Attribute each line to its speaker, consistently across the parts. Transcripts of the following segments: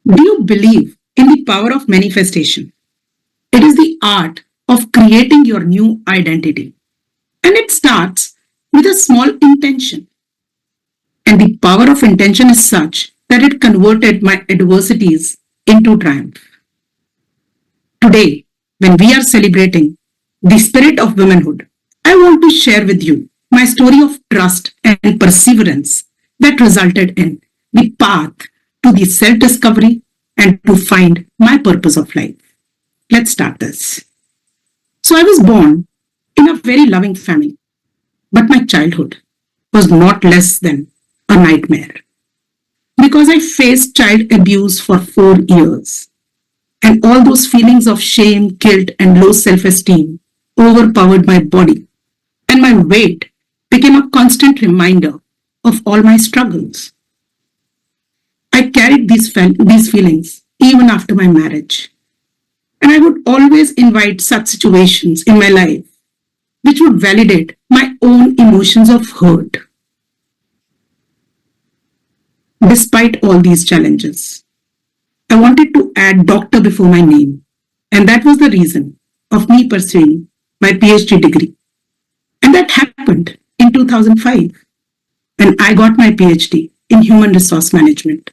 Speaker 1: Do you believe in the power of manifestation? It is the art of creating your new identity. And it starts with a small intention. And the power of intention is such that it converted my adversities into triumph. Today, when we are celebrating the spirit of womanhood, I want to share with you my story of trust and perseverance that resulted in the path to the self discovery and to find my purpose of life. Let's start this. So, I was born in a very loving family, but my childhood was not less than a nightmare because I faced child abuse for 4 years. And all those feelings of shame, guilt, and low self esteem overpowered my body, and my weight became a constant reminder of all my struggles. I carried these feelings even after my marriage, and I would always invite such situations in my life which would validate my own emotions of hurt. Despite all these challenges, I wanted to add doctor before my name, and that was the reason of me pursuing my PhD degree. And that happened in 2005 when I got my PhD in human resource management.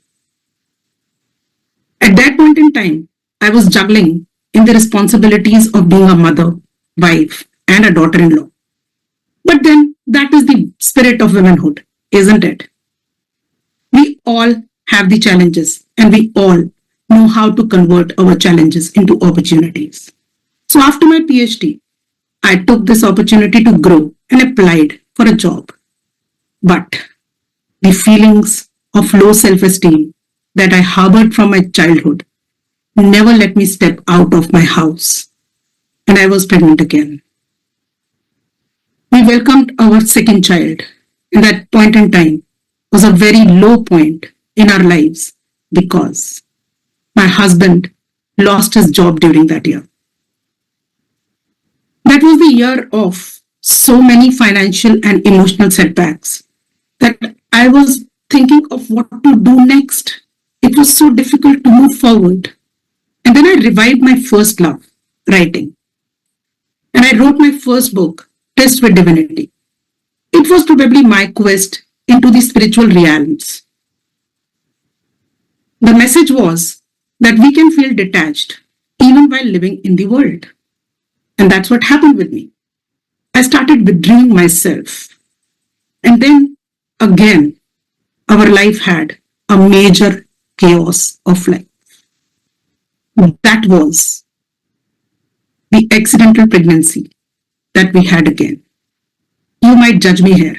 Speaker 1: At that point in time, I was juggling in the responsibilities of being a mother, wife, and a daughter in law. But then that is the spirit of womanhood, isn't it? We all have the challenges, and we all know how to convert our challenges into opportunities. So after my PhD, I took this opportunity to grow and applied for a job. But the feelings of low self-esteem that I harbored from my childhood never let me step out of my house. And I was pregnant again. We welcomed our second child, and that point in time was a very low point in our lives because my husband lost his job during that year. That was the year of so many financial and emotional setbacks that I was thinking of what to do next. It was so difficult to move forward. And then I revived my first love, writing. And I wrote my first book, Tryst with Divinity. It was probably my quest into the spiritual realms. The message was that we can feel detached even while living in the world. And that's what happened with me. I started withdrawing myself. And then again, our life had a major chaos of life. That was the accidental pregnancy that we had again. You might judge me here,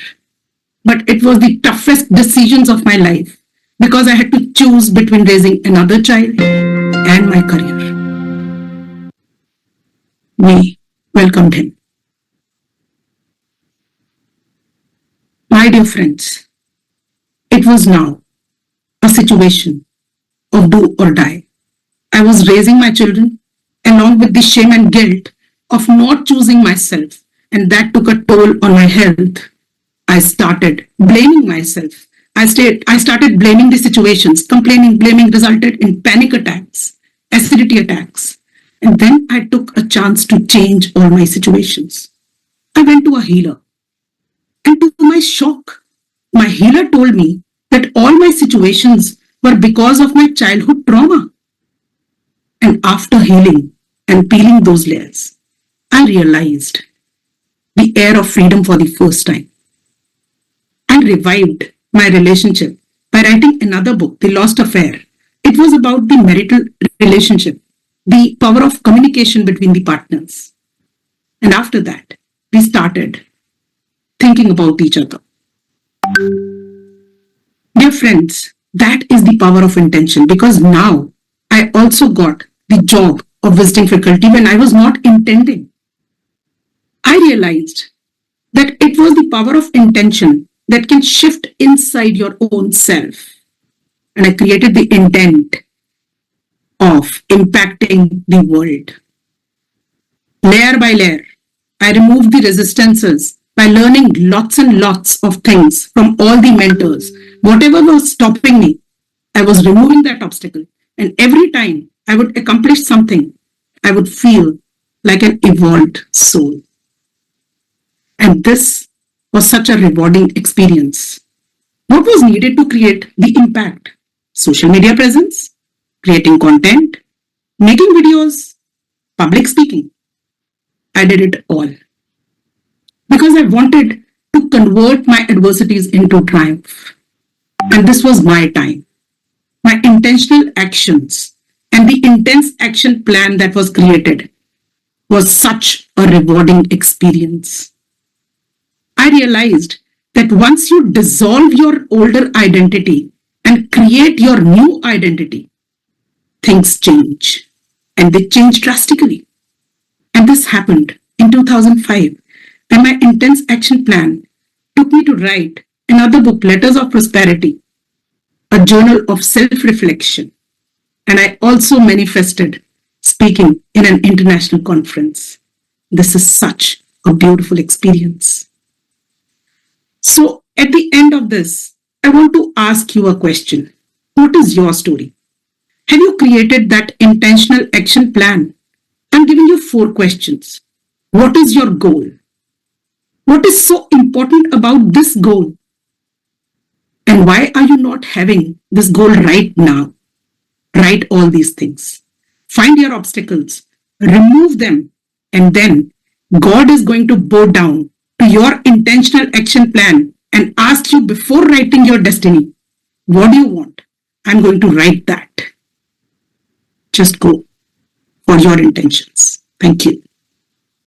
Speaker 1: but it was the toughest decisions of my life because I had to choose between raising another child and my career. We welcomed him. My dear friends, it was now a situation of do or die. I was raising my children along with the shame and guilt of not choosing myself, and that took a toll on my health. I started blaming myself. I started blaming the situations, complaining, blaming resulted in panic attacks, acidity attacks. And then I took a chance to change all my situations. I went to a healer. And to my shock, my healer told me that all my situations were because of my childhood trauma. And after healing and peeling those layers, I realized the air of freedom for the first time. I revived my relationship by writing another book, The Lost Affair. It was about the marital relationship, the power of communication between the partners. And after that, we started thinking about each other. Dear friends, that is the power of intention because now I also got the job of visiting faculty when I was not intending. I realized that it was the power of intention that can shift inside your own self. And I created the intent of impacting the world. Layer by layer, I removed the resistances by learning lots and lots of things from all the mentors. Whatever was stopping me, I was removing that obstacle And every time I would accomplish something, I would feel like an evolved soul. And this was such a rewarding experience. What was needed to create the impact? Social media presence, creating content, making videos, public speaking. I did it all because I wanted to convert my adversities into triumph. And this was my time, my intentional actions, and the intense action plan that was created was such a rewarding experience. I realized that once you dissolve your older identity and create your new identity, things change. And they change drastically. And this happened in 2005 when my intense action plan took me to write another book, Letters of Prosperity, a journal of self reflection. And I also manifested speaking in an international conference. This is such a beautiful experience. So, at the end of this, I want to ask you a question. What is your story? Have you created that intentional action plan? I'm giving you 4 questions. What is your goal? What is so important about this goal? And why are you not having this goal right now? Write all these things. Find your obstacles, remove them, and then God is going to bow down to your intentional action plan and ask you before writing your destiny, what do you want? I'm going to write that. Just go for your intentions. Thank you.